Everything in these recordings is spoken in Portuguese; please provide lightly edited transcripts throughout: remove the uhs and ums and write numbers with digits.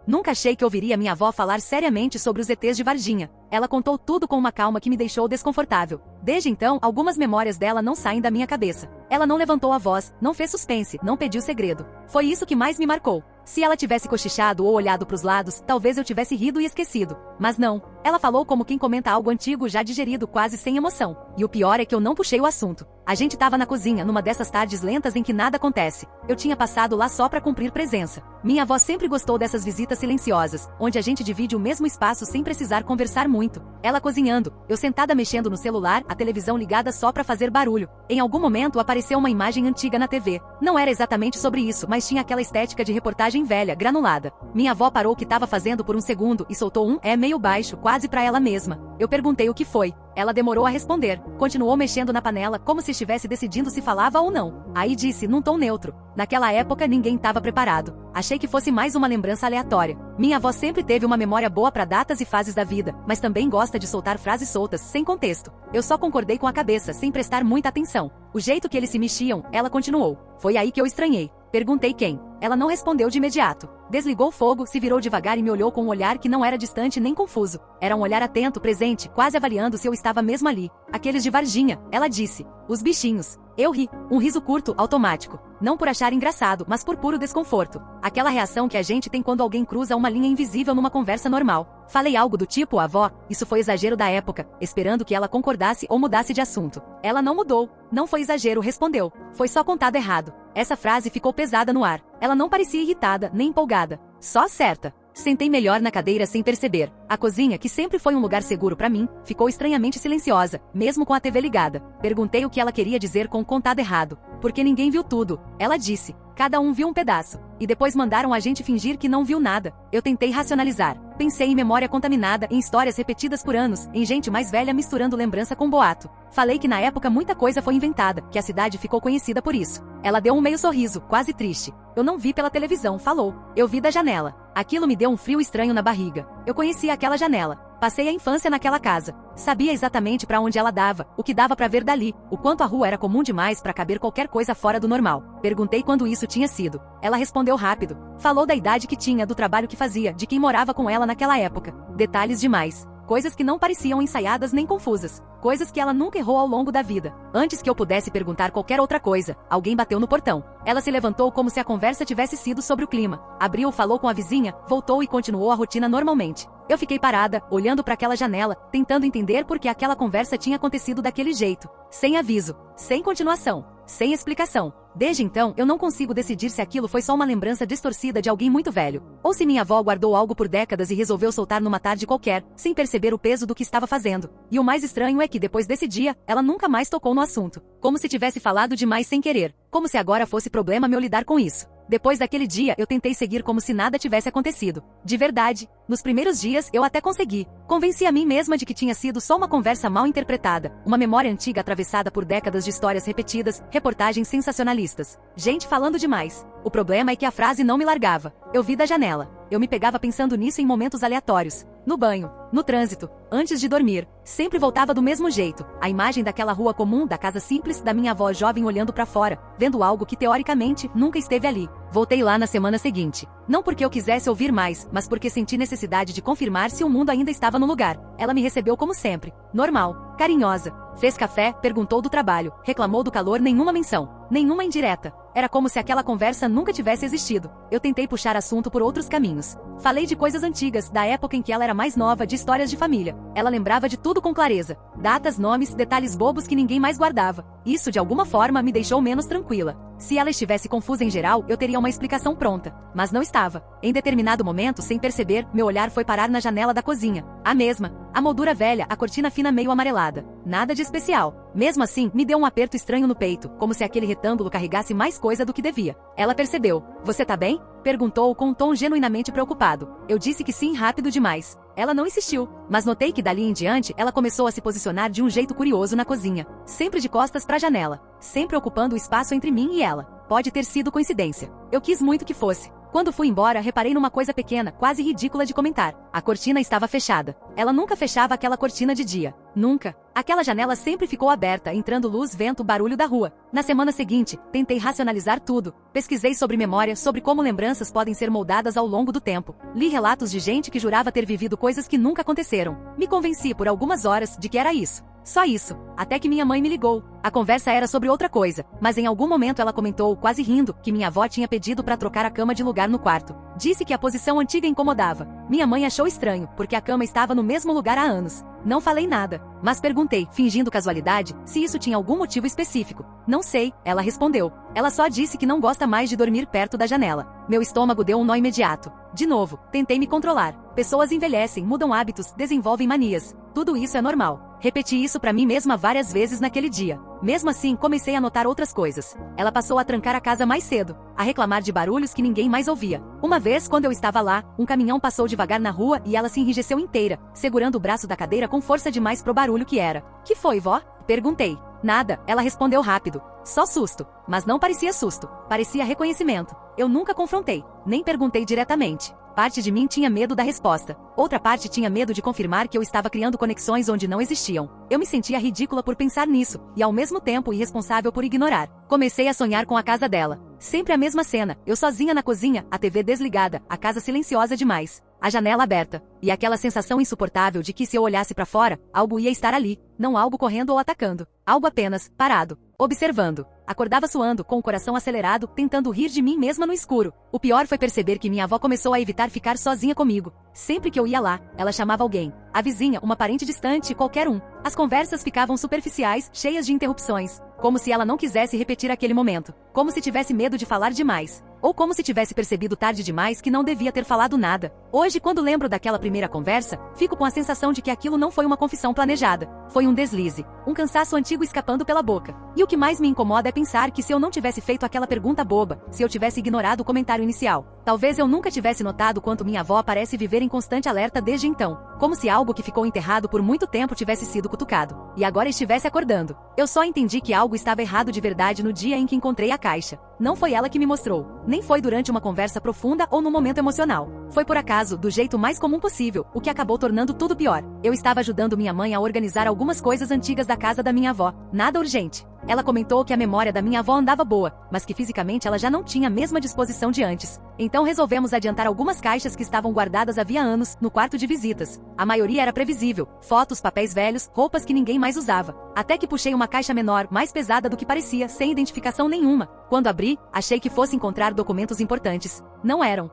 Nunca achei que ouviria minha avó falar seriamente sobre os ETs de Varginha. Ela contou tudo com uma calma que me deixou desconfortável. Desde então, algumas memórias dela não saem da minha cabeça. Ela não levantou a voz, não fez suspense, não pediu segredo. Foi isso que mais me marcou. Se ela tivesse cochichado ou olhado pros lados, talvez eu tivesse rido e esquecido. Mas não. Ela falou como quem comenta algo antigo já digerido, quase sem emoção. E o pior é que eu não puxei o assunto. A gente tava na cozinha, numa dessas tardes lentas em que nada acontece. Eu tinha passado lá só pra cumprir presença. Minha avó sempre gostou dessas visitas silenciosas, onde a gente divide o mesmo espaço sem precisar conversar muito. Ela cozinhando, eu sentada mexendo no celular, a televisão ligada só pra fazer barulho. Em algum momento apareceu uma imagem antiga na TV. Não era exatamente sobre isso, mas tinha aquela estética de reportagem velha, granulada. Minha avó parou o que tava fazendo por um segundo e soltou um "é" meio baixo, quase pra ela mesma. Eu perguntei o que foi. Ela demorou a responder. Continuou mexendo na panela, como se estivesse decidindo se falava ou não. Aí disse, num tom neutro. Naquela época ninguém estava preparado. Achei que fosse mais uma lembrança aleatória. Minha avó sempre teve uma memória boa para datas e fases da vida, mas também gosta de soltar frases soltas, sem contexto. Eu só concordei com a cabeça, sem prestar muita atenção. O jeito que eles se mexiam, ela continuou. Foi aí que eu estranhei. Perguntei quem. Ela não respondeu de imediato. Desligou o fogo, se virou devagar e me olhou com um olhar que não era distante nem confuso. Era um olhar atento, presente, quase avaliando se eu estava mesmo ali. Aqueles de Varginha, ela disse. Os bichinhos. Eu ri. Um riso curto, automático. Não por achar engraçado, mas por puro desconforto. Aquela reação que a gente tem quando alguém cruza uma linha invisível numa conversa normal. Falei algo do tipo, avó, isso foi exagero da época, esperando que ela concordasse ou mudasse de assunto. Ela não mudou. Não foi exagero, respondeu. Foi só contado errado. Essa frase ficou pesada no ar. Ela não parecia irritada, nem empolgada. Só certa. Sentei melhor na cadeira sem perceber. A cozinha, que sempre foi um lugar seguro pra mim, ficou estranhamente silenciosa, mesmo com a TV ligada. Perguntei o que ela queria dizer com contado errado. Porque ninguém viu tudo. Ela disse. Cada um viu um pedaço. E depois mandaram a gente fingir que não viu nada. Eu tentei racionalizar. Pensei em memória contaminada, em histórias repetidas por anos, em gente mais velha misturando lembrança com boato. Falei que na época muita coisa foi inventada, que a cidade ficou conhecida por isso. Ela deu um meio sorriso, quase triste. Eu não vi pela televisão, falou. Eu vi da janela. Aquilo me deu um frio estranho na barriga. Eu conhecia aquela janela. Passei a infância naquela casa. Sabia exatamente para onde ela dava, o que dava para ver dali, o quanto a rua era comum demais para caber qualquer coisa fora do normal. Perguntei quando isso tinha sido. Ela respondeu rápido. Falou da idade que tinha, do trabalho que fazia, de quem morava com ela naquela época. Detalhes demais. Coisas que não pareciam ensaiadas nem confusas. Coisas que ela nunca errou ao longo da vida. Antes que eu pudesse perguntar qualquer outra coisa, alguém bateu no portão. Ela se levantou como se a conversa tivesse sido sobre o clima. Abriu, falou com a vizinha, voltou e continuou a rotina normalmente. Eu fiquei parada, olhando para aquela janela, tentando entender por que aquela conversa tinha acontecido daquele jeito. Sem aviso, sem continuação, sem explicação. Desde então, eu não consigo decidir se aquilo foi só uma lembrança distorcida de alguém muito velho, ou se minha avó guardou algo por décadas e resolveu soltar numa tarde qualquer, sem perceber o peso do que estava fazendo. E o mais estranho é que depois desse dia, ela nunca mais tocou no assunto. Como se tivesse falado demais sem querer. Como se agora fosse problema meu lidar com isso. Depois daquele dia, eu tentei seguir como se nada tivesse acontecido. De verdade. Nos primeiros dias, eu até consegui. Convenci a mim mesma de que tinha sido só uma conversa mal interpretada, uma memória antiga atravessada por décadas de histórias repetidas, reportagens sensacionalistas. Gente falando demais. O problema é que a frase não me largava. Eu vi da janela. Eu me pegava pensando nisso em momentos aleatórios. No banho, no trânsito, antes de dormir. Sempre voltava do mesmo jeito. A imagem daquela rua comum, da casa simples, da minha avó jovem olhando pra fora, vendo algo que teoricamente nunca esteve ali. Voltei lá na semana seguinte. Não porque eu quisesse ouvir mais, mas porque senti necessidade de confirmar se o mundo ainda estava no lugar. Ela me recebeu como sempre. Normal, carinhosa. Fez café, perguntou do trabalho, reclamou do calor, nenhuma menção, nenhuma indireta. Era como se aquela conversa nunca tivesse existido. Eu tentei puxar assunto por outros caminhos. Falei de coisas antigas, da época em que ela era mais nova, de histórias de família. Ela lembrava de tudo com clareza. Datas, nomes, detalhes bobos que ninguém mais guardava. Isso, de alguma forma, me deixou menos tranquila. Se ela estivesse confusa em geral, eu teria uma explicação pronta. Mas não estava. Em determinado momento, sem perceber, meu olhar foi parar na janela da cozinha. A mesma. A moldura velha, a cortina fina meio amarelada. Nada de especial. Mesmo assim, me deu um aperto estranho no peito, como se aquele retângulo carregasse mais coisa do que devia. Ela percebeu. Você tá bem? Perguntou com um tom genuinamente preocupado. Eu disse que sim rápido demais. Ela não insistiu, mas notei que dali em diante ela começou a se posicionar de um jeito curioso na cozinha. Sempre de costas para a janela. Sempre ocupando o espaço entre mim e ela. Pode ter sido coincidência. Eu quis muito que fosse. Quando fui embora, reparei numa coisa pequena, quase ridícula de comentar. A cortina estava fechada. Ela nunca fechava aquela cortina de dia. Nunca. Aquela janela sempre ficou aberta, entrando luz, vento, barulho da rua. Na semana seguinte, tentei racionalizar tudo. Pesquisei sobre memória, sobre como lembranças podem ser moldadas ao longo do tempo. Li relatos de gente que jurava ter vivido coisas que nunca aconteceram. Me convenci por algumas horas de que era isso. Só isso. Até que minha mãe me ligou. A conversa era sobre outra coisa, mas em algum momento ela comentou, quase rindo, que minha avó tinha pedido para trocar a cama de lugar no quarto. Disse que a posição antiga incomodava. Minha mãe achou estranho, porque a cama estava no mesmo lugar há anos. Não falei nada, mas perguntei, fingindo casualidade, se isso tinha algum motivo específico. Não sei, ela respondeu. Ela só disse que não gosta mais de dormir perto da janela. Meu estômago deu um nó imediato. De novo, tentei me controlar. Pessoas envelhecem, mudam hábitos, desenvolvem manias. Tudo isso é normal. Repeti isso pra mim mesma várias vezes naquele dia. Mesmo assim, comecei a notar outras coisas. Ela passou a trancar a casa mais cedo, a reclamar de barulhos que ninguém mais ouvia. Uma vez, quando eu estava lá, um caminhão passou devagar na rua e ela se enrijeceu inteira, segurando o braço da cadeira com força demais pro barulho que era. Que foi, vó? Perguntei. Nada, ela respondeu rápido. Só susto. Mas não parecia susto. Parecia reconhecimento. Eu nunca confrontei, nem perguntei diretamente. Parte de mim tinha medo da resposta. Outra parte tinha medo de confirmar que eu estava criando conexões onde não existiam. Eu me sentia ridícula por pensar nisso, e ao mesmo tempo irresponsável por ignorar. Comecei a sonhar com a casa dela. Sempre a mesma cena, eu sozinha na cozinha, a TV desligada, a casa silenciosa demais. A janela aberta, e aquela sensação insuportável de que se eu olhasse para fora, algo ia estar ali, não algo correndo ou atacando, algo apenas, parado, observando. Acordava suando, com o coração acelerado, tentando rir de mim mesma no escuro. O pior foi perceber que minha avó começou a evitar ficar sozinha comigo. Sempre que eu ia lá, ela chamava alguém. A vizinha, uma parente distante, qualquer um. As conversas ficavam superficiais, cheias de interrupções. Como se ela não quisesse repetir aquele momento. Como se tivesse medo de falar demais. Ou como se tivesse percebido tarde demais que não devia ter falado nada. Hoje, quando lembro daquela primeira conversa, fico com a sensação de que aquilo não foi uma confissão planejada. Foi um deslize. Um cansaço antigo escapando pela boca. E o que mais me incomoda é pensar que se eu não tivesse feito aquela pergunta boba, se eu tivesse ignorado o comentário inicial, talvez eu nunca tivesse notado quanto minha avó parece viver em constante alerta desde então. Como se algo que ficou enterrado por muito tempo tivesse sido cutucado. E agora estivesse acordando. Eu só entendi que algo estava errado de verdade no dia em que encontrei a caixa. Não foi ela que me mostrou. Nem foi durante uma conversa profunda ou num momento emocional. Foi por acaso, do jeito mais comum possível, o que acabou tornando tudo pior. Eu estava ajudando minha mãe a organizar algumas coisas antigas da casa da minha avó. Nada urgente. Ela comentou que a memória da minha avó andava boa, mas que fisicamente ela já não tinha a mesma disposição de antes. Então resolvemos adiantar algumas caixas que estavam guardadas havia anos, no quarto de visitas. A maioria era previsível, fotos, papéis velhos, roupas que ninguém mais usava. Até que puxei uma caixa menor, mais pesada do que parecia, sem identificação nenhuma. Quando abri, achei que fosse encontrar documentos importantes. Não eram.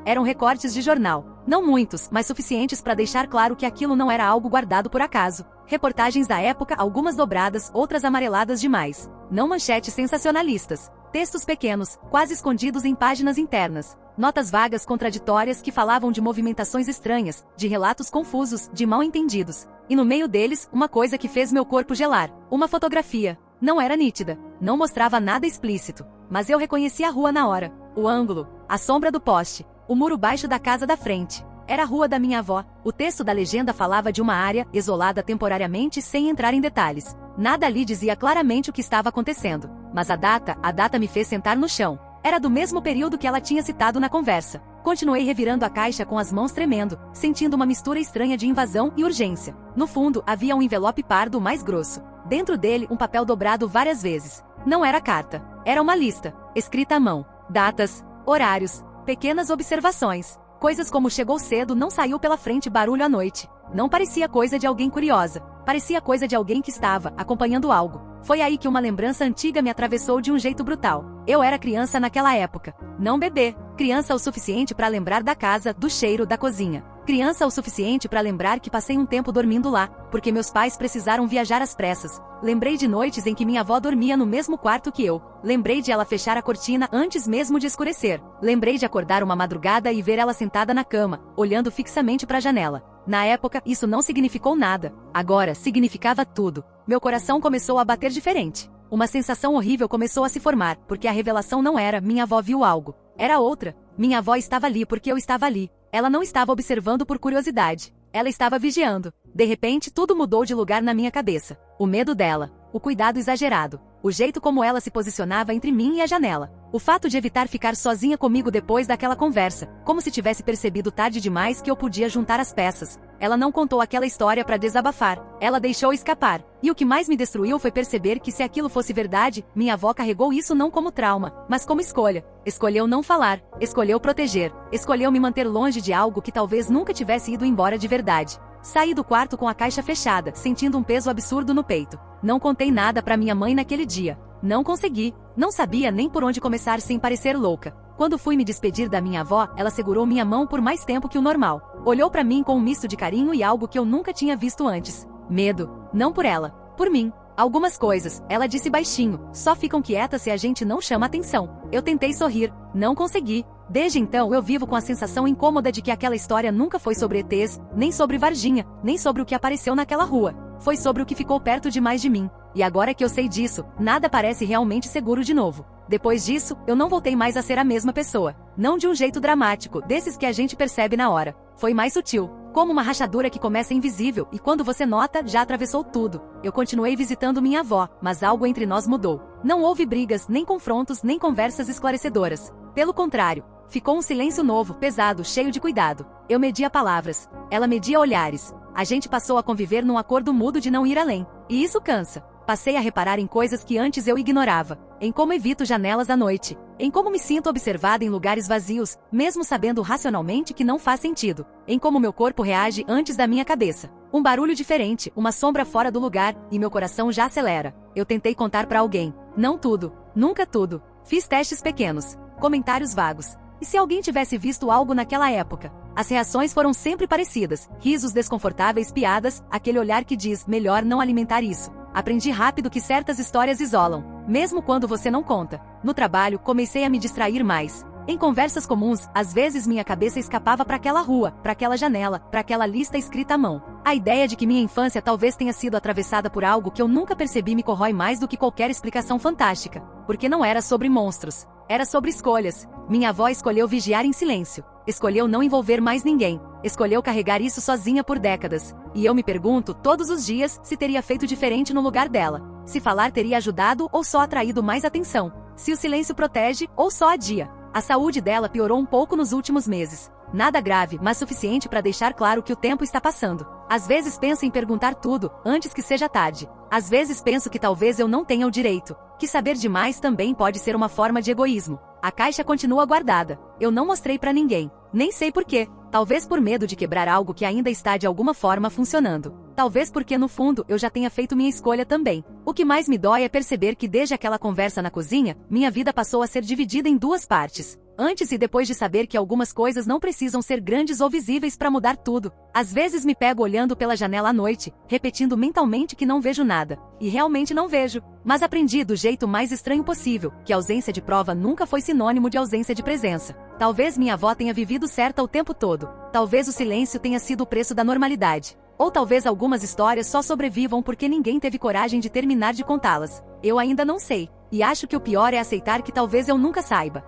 Eram recortes de jornal. Não muitos, mas suficientes para deixar claro que aquilo não era algo guardado por acaso. Reportagens da época, algumas dobradas, outras amareladas demais. Não manchetes sensacionalistas. Textos pequenos, quase escondidos em páginas internas. Notas vagas contraditórias que falavam de movimentações estranhas, de relatos confusos, de mal-entendidos. E no meio deles, uma coisa que fez meu corpo gelar. Uma fotografia. Não era nítida. Não mostrava nada explícito. Mas eu reconheci a rua na hora. O ângulo. A sombra do poste. O muro baixo da casa da frente. Era a rua da minha avó. O texto da legenda falava de uma área, isolada temporariamente sem entrar em detalhes. Nada ali dizia claramente o que estava acontecendo. Mas a data me fez sentar no chão. Era do mesmo período que ela tinha citado na conversa. Continuei revirando a caixa com as mãos tremendo, sentindo uma mistura estranha de invasão e urgência. No fundo, havia um envelope pardo mais grosso. Dentro dele, um papel dobrado várias vezes. Não era carta. Era uma lista, escrita à mão. Datas, horários, pequenas observações. Coisas como chegou cedo, não saiu pela frente, barulho à noite. Não parecia coisa de alguém curiosa. Parecia coisa de alguém que estava acompanhando algo. Foi aí que uma lembrança antiga me atravessou de um jeito brutal. Eu era criança naquela época. Não bebê. Criança o suficiente para lembrar da casa, do cheiro, da cozinha. Criança o suficiente para lembrar que passei um tempo dormindo lá, porque meus pais precisaram viajar às pressas. Lembrei de noites em que minha avó dormia no mesmo quarto que eu. Lembrei de ela fechar a cortina antes mesmo de escurecer. Lembrei de acordar uma madrugada e ver ela sentada na cama, olhando fixamente para a janela. Na época, isso não significou nada. Agora, significava tudo. Meu coração começou a bater diferente. Uma sensação horrível começou a se formar, porque a revelação não era minha avó viu algo. Era outra. Minha avó estava ali porque eu estava ali. Ela não estava observando por curiosidade. Ela estava vigiando. De repente, tudo mudou de lugar na minha cabeça. O medo dela, o cuidado exagerado, o jeito como ela se posicionava entre mim e a janela. O fato de evitar ficar sozinha comigo depois daquela conversa, como se tivesse percebido tarde demais que eu podia juntar as peças. Ela não contou aquela história para desabafar, ela deixou escapar. E o que mais me destruiu foi perceber que se aquilo fosse verdade, minha avó carregou isso não como trauma, mas como escolha. Escolheu não falar, escolheu proteger, escolheu me manter longe de algo que talvez nunca tivesse ido embora de verdade. Saí do quarto com a caixa fechada, sentindo um peso absurdo no peito. Não contei nada para minha mãe naquele dia. Não consegui. Não sabia nem por onde começar sem parecer louca. Quando fui me despedir da minha avó, ela segurou minha mão por mais tempo que o normal. Olhou para mim com um misto de carinho e algo que eu nunca tinha visto antes. Medo. Não por ela. Por mim. Algumas coisas, ela disse baixinho, só ficam quietas se a gente não chama atenção. Eu tentei sorrir. Não consegui. Desde então eu vivo com a sensação incômoda de que aquela história nunca foi sobre ETs, nem sobre Varginha, nem sobre o que apareceu naquela rua. Foi sobre o que ficou perto demais de mim. E agora que eu sei disso, nada parece realmente seguro de novo. Depois disso, eu não voltei mais a ser a mesma pessoa. Não de um jeito dramático, desses que a gente percebe na hora. Foi mais sutil, como uma rachadura que começa invisível e quando você nota, já atravessou tudo. Eu continuei visitando minha avó, mas algo entre nós mudou. Não houve brigas, nem confrontos, nem conversas esclarecedoras. Pelo contrário, ficou um silêncio novo, pesado, cheio de cuidado. Eu media palavras, ela media olhares. A gente passou a conviver num acordo mudo de não ir além. E isso cansa. Passei a reparar em coisas que antes eu ignorava. Em como evito janelas à noite. Em como me sinto observada em lugares vazios, mesmo sabendo racionalmente que não faz sentido. Em como meu corpo reage antes da minha cabeça. Um barulho diferente, uma sombra fora do lugar, e meu coração já acelera. Eu tentei contar pra alguém. Não tudo. Nunca tudo. Fiz testes pequenos. Comentários vagos. E se alguém tivesse visto algo naquela época? As reações foram sempre parecidas. Risos desconfortáveis, piadas, aquele olhar que diz, melhor não alimentar isso. Aprendi rápido que certas histórias isolam, mesmo quando você não conta. No trabalho, comecei a me distrair mais. Em conversas comuns, às vezes minha cabeça escapava para aquela rua, para aquela janela, para aquela lista escrita à mão. A ideia de que minha infância talvez tenha sido atravessada por algo que eu nunca percebi me corrói mais do que qualquer explicação fantástica. Porque não era sobre monstros. Era sobre escolhas. Minha avó escolheu vigiar em silêncio. Escolheu não envolver mais ninguém. Escolheu carregar isso sozinha por décadas. E eu me pergunto, todos os dias, se teria feito diferente no lugar dela. Se falar teria ajudado ou só atraído mais atenção. Se o silêncio protege ou só adia. A saúde dela piorou um pouco nos últimos meses. Nada grave, mas suficiente para deixar claro que o tempo está passando. Às vezes penso em perguntar tudo, antes que seja tarde. Às vezes penso que talvez eu não tenha o direito. Que saber demais também pode ser uma forma de egoísmo. A caixa continua guardada. Eu não mostrei para ninguém. Nem sei por quê. Talvez por medo de quebrar algo que ainda está de alguma forma funcionando. Talvez porque no fundo eu já tenha feito minha escolha também. O que mais me dói é perceber que desde aquela conversa na cozinha, minha vida passou a ser dividida em duas partes. Antes e depois de saber que algumas coisas não precisam ser grandes ou visíveis para mudar tudo. Às vezes me pego olhando pela janela à noite, repetindo mentalmente que não vejo nada. E realmente não vejo. Mas aprendi do jeito mais estranho possível, que a ausência de prova nunca foi sinônimo de ausência de presença. Talvez minha avó tenha vivido certa o tempo todo. Talvez o silêncio tenha sido o preço da normalidade. Ou talvez algumas histórias só sobrevivam porque ninguém teve coragem de terminar de contá-las. Eu ainda não sei. E acho que o pior é aceitar que talvez eu nunca saiba.